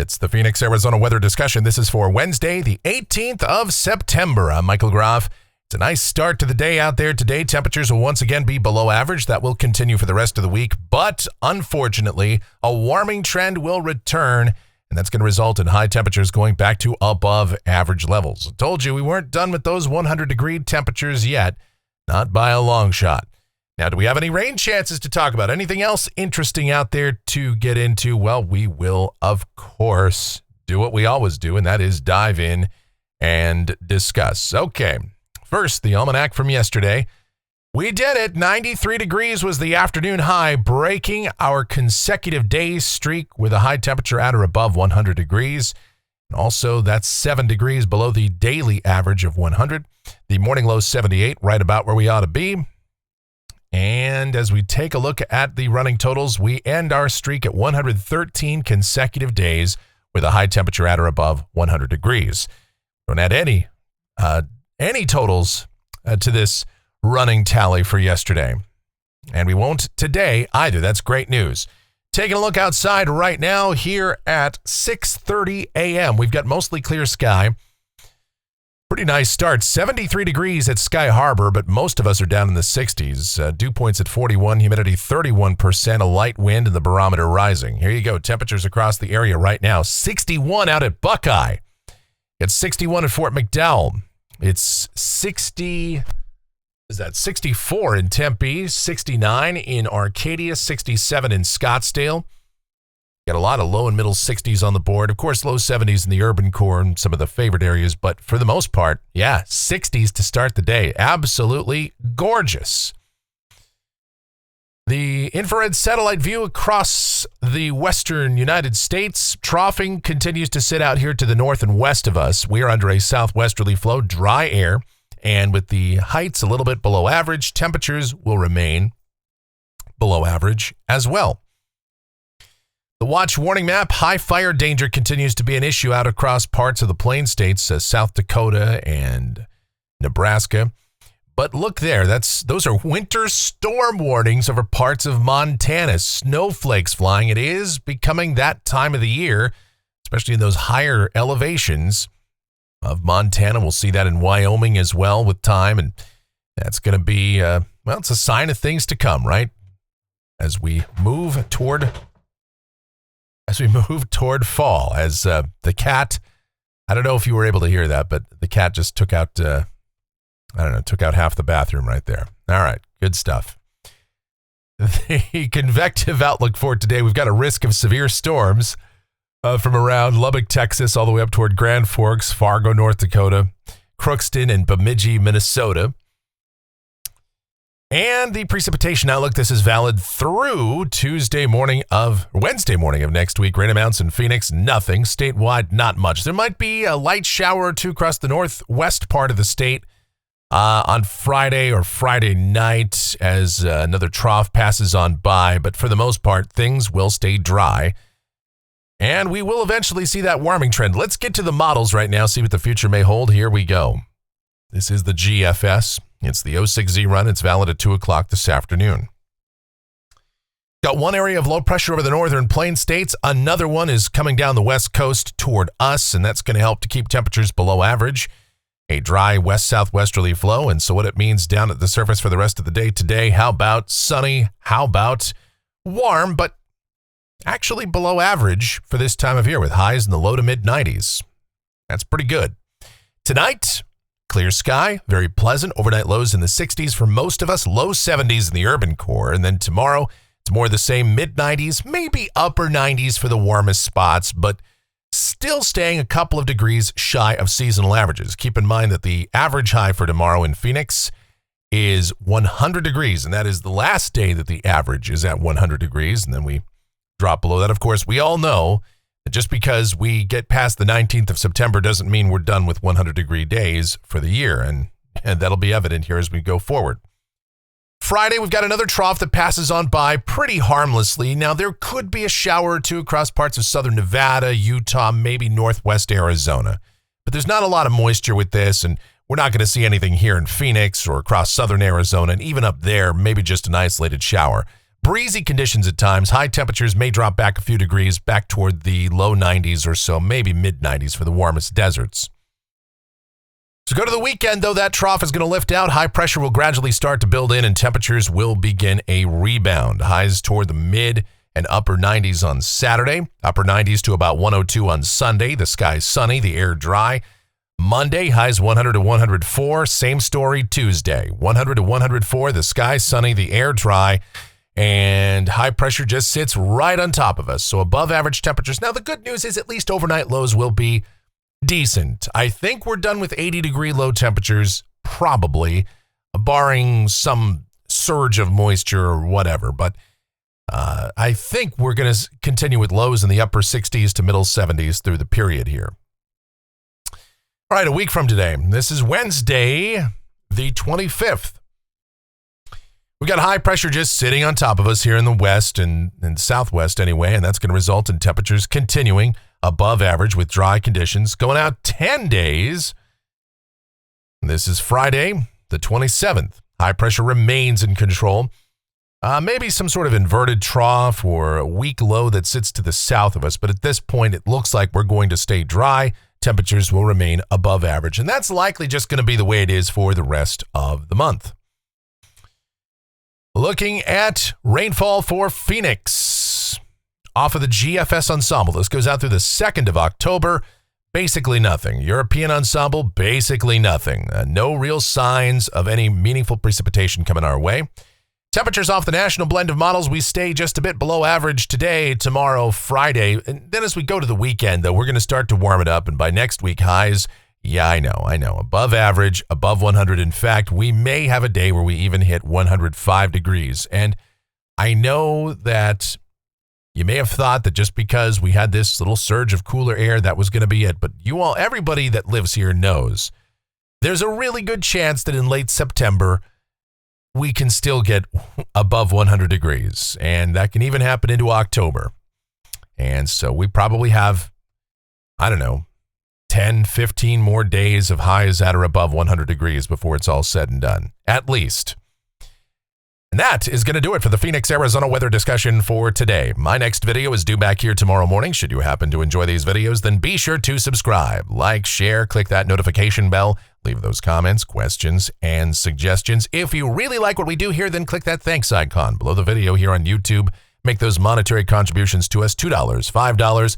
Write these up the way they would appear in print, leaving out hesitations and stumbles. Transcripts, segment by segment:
It's the Phoenix, Arizona weather discussion. This is for Wednesday, the 18th of September. I'm Michael Groff. It's a nice start to the day out there today. Temperatures will once again be below average. That will continue for the rest of the week. But unfortunately, a warming trend will return, and that's going to result in high temperatures going back to above average levels. I told you we weren't done with those 100-degree temperatures yet. Not by a long shot. Now, do we have any rain chances to talk about? Anything else interesting out there to get into? Well, we will, of course, do what we always do, and that is dive in and discuss. Okay, first, the almanac from yesterday. We did it. 93 degrees was the afternoon high, breaking our consecutive days streak with a high temperature at or above 100 degrees. And also, that's 7 degrees below the daily average of 100. The morning low 78, right about where we ought to be. And as we take a look at the running totals, we end our streak at 113 consecutive days with a high temperature at or above 100 degrees. Don't add any totals to this running tally for yesterday. And we won't today either. That's great news. Taking a look outside right now here at 6:30 a.m. We've got mostly clear sky. Pretty nice start. 73 degrees at Sky Harbor, but most of us are down in the 60s. Dew points at 41, humidity 31%, a light wind, and the barometer rising. Here you go. Temperatures across the area right now. 61 out at Buckeye. It's 61 at Fort McDowell. It's 64 in Tempe, 69 in Arcadia, 67 in Scottsdale. Got a lot of low and middle 60s on the board. Of course, low 70s in the urban core and some of the favorite areas. But for the most part, 60s to start the day. Absolutely gorgeous. The infrared satellite view across the western United States. Troughing continues to sit out here to the north and west of us. We are under a southwesterly flow, dry air. And with the heights a little bit below average, temperatures will remain below average as well. The watch warning map, high fire danger continues to be an issue out across parts of the plain states, South Dakota and Nebraska. But look there, those are winter storm warnings over parts of Montana. Snowflakes flying. It is becoming that time of the year, especially in those higher elevations of Montana. We'll see that in Wyoming as well with time, and that's going to be, it's a sign of things to come, right? As we move toward fall, as the cat, I don't know if you were able to hear that, but the cat just took out half the bathroom right there. All right, good stuff. The convective outlook for today, we've got a risk of severe storms from around Lubbock, Texas, all the way up toward Grand Forks, Fargo, North Dakota, Crookston, and Bemidji, Minnesota. And the precipitation outlook, this is valid through Wednesday morning of next week. Rain amounts in Phoenix, nothing. Statewide, not much. There might be a light shower or two across the northwest part of the state on Friday or Friday night as another trough passes on by. But for the most part, things will stay dry. And we will eventually see that warming trend. Let's get to the models right now, see what the future may hold. Here we go. This is the GFS. It's the 06Z run. It's valid at 2 o'clock this afternoon. Got one area of low pressure over the northern plain states. Another one is coming down the west coast toward us, and that's going to help to keep temperatures below average. A dry west-southwesterly flow, and so what it means down at the surface for the rest of the day today, how about sunny? How about warm, but actually below average for this time of year with highs in the low to mid-90s. That's pretty good. Tonight, clear sky, very pleasant. Overnight lows in the 60s for most of us, low 70s in the urban core. And then tomorrow, it's more the same, mid-90s, maybe upper 90s for the warmest spots, but still staying a couple of degrees shy of seasonal averages. Keep in mind that the average high for tomorrow in Phoenix is 100 degrees, and that is the last day that the average is at 100 degrees, and then we drop below that. Of course, we all know that just because we get past the 19th of September doesn't mean we're done with 100-degree days for the year, and that'll be evident here as we go forward. Friday, we've got another trough that passes on by pretty harmlessly. Now, there could be a shower or two across parts of southern Nevada, Utah, maybe northwest Arizona, but there's not a lot of moisture with this, and we're not going to see anything here in Phoenix or across southern Arizona, and even up there, maybe just an isolated shower. breezy conditions at times. High temperatures may drop back a few degrees, back toward the low 90s or so, maybe mid 90s for the warmest deserts. So go to the weekend, though, that trough is going to lift out. High pressure will gradually start to build in, and temperatures will begin a rebound. Highs toward the mid and upper 90s on Saturday, upper 90s to about 102 on Sunday. The sky's sunny, the air dry. Monday, highs 100 to 104. Same story Tuesday, 100 to 104. The sky's sunny, the air dry, and high pressure just sits right on top of us. So above average temperatures. Now, the good news is at least overnight lows will be decent. I think we're done with 80-degree low temperatures, probably, barring some surge of moisture or whatever. But I think we're going to continue with lows in the upper 60s to middle 70s through the period here. All right, a week from today. This is Wednesday, the 25th. We got high pressure just sitting on top of us here in the west and southwest anyway, and that's going to result in temperatures continuing above average with dry conditions going out 10 days. This is Friday, the 27th. High pressure remains in control. Maybe some sort of inverted trough or a weak low that sits to the south of us, but at this point, it looks like we're going to stay dry. Temperatures will remain above average, and that's likely just going to be the way it is for the rest of the month. Looking at rainfall for Phoenix. Off of the GFS ensemble, this goes out through the 2nd of October. Basically nothing. European ensemble, basically nothing. No real signs of any meaningful precipitation coming our way. Temperatures off the national blend of models, we stay just a bit below average today, tomorrow, Friday. And then as we go to the weekend, though, we're going to start to warm it up. And by next week, highs, yeah, I know. Above average, above 100. In fact, we may have a day where we even hit 105 degrees. And I know that you may have thought that just because we had this little surge of cooler air, that was going to be it. But you all, everybody that lives here knows there's a really good chance that in late September, we can still get above 100 degrees. And that can even happen into October. And so we probably have, 10, 15 more days of highs that are above 100 degrees before it's all said and done, at least. And that is going to do it for the Phoenix, Arizona weather discussion for today. My next video is due back here tomorrow morning. Should you happen to enjoy these videos, then be sure to subscribe, like, share, click that notification bell, leave those comments, questions, and suggestions. If you really like what we do here, then click that thanks icon below the video here on YouTube. Make those monetary contributions to us, $2, $5,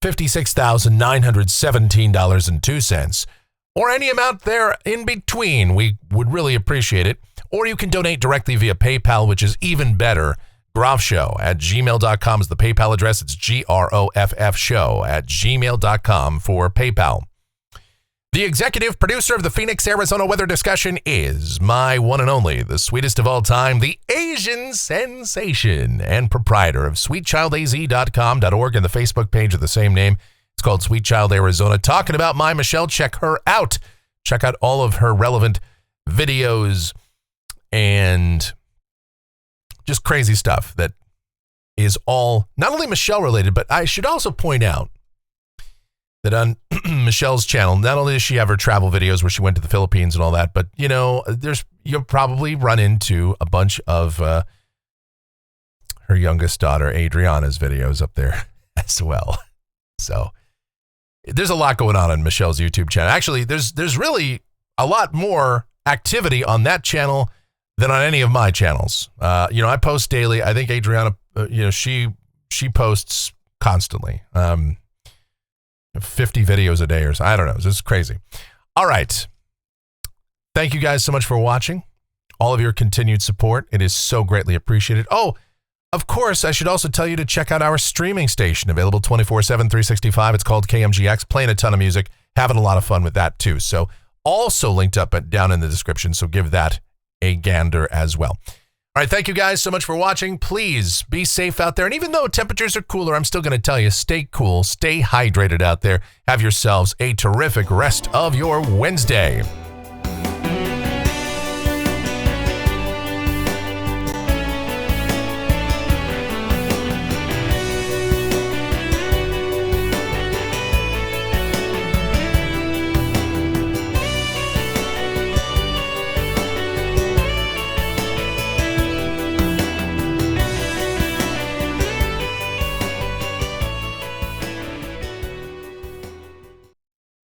$56,917.02, or any amount there in between. We would really appreciate it. Or you can donate directly via PayPal, which is even better. groffshow@gmail.com is the PayPal address. It's GROFF show@gmail.com for PayPal. The executive producer of the Phoenix, Arizona weather discussion is my one and only, the sweetest of all time, the Asian sensation, and proprietor of sweetchildaz.com.org and the Facebook page of the same name. It's called Sweet Child Arizona. Talking about my Michelle. Check her out. Check out all of her relevant videos and just crazy stuff that is all not only Michelle related, but I should also point out that on Michelle's channel, not only does she have her travel videos where she went to the Philippines and all that, but you'll probably run into a bunch of her youngest daughter Adriana's videos up there as well. So there's a lot going on Michelle's YouTube channel. Actually, there's really a lot more activity on that channel than on any of my channels. I post daily. I think Adriana, she posts constantly. 50 videos a day or so. I don't know. This is crazy. All right. Thank you guys so much for watching. All of your continued support. It is so greatly appreciated. Oh, of course, I should also tell you to check out our streaming station, available 24/7, 365. It's called KMGX, playing a ton of music, having a lot of fun with that too. So also linked up down in the description, so give that a gander as well. All right, thank you guys so much for watching. Please be safe out there. And even though temperatures are cooler, I'm still going to tell you, stay cool, stay hydrated out there. Have yourselves a terrific rest of your Wednesday.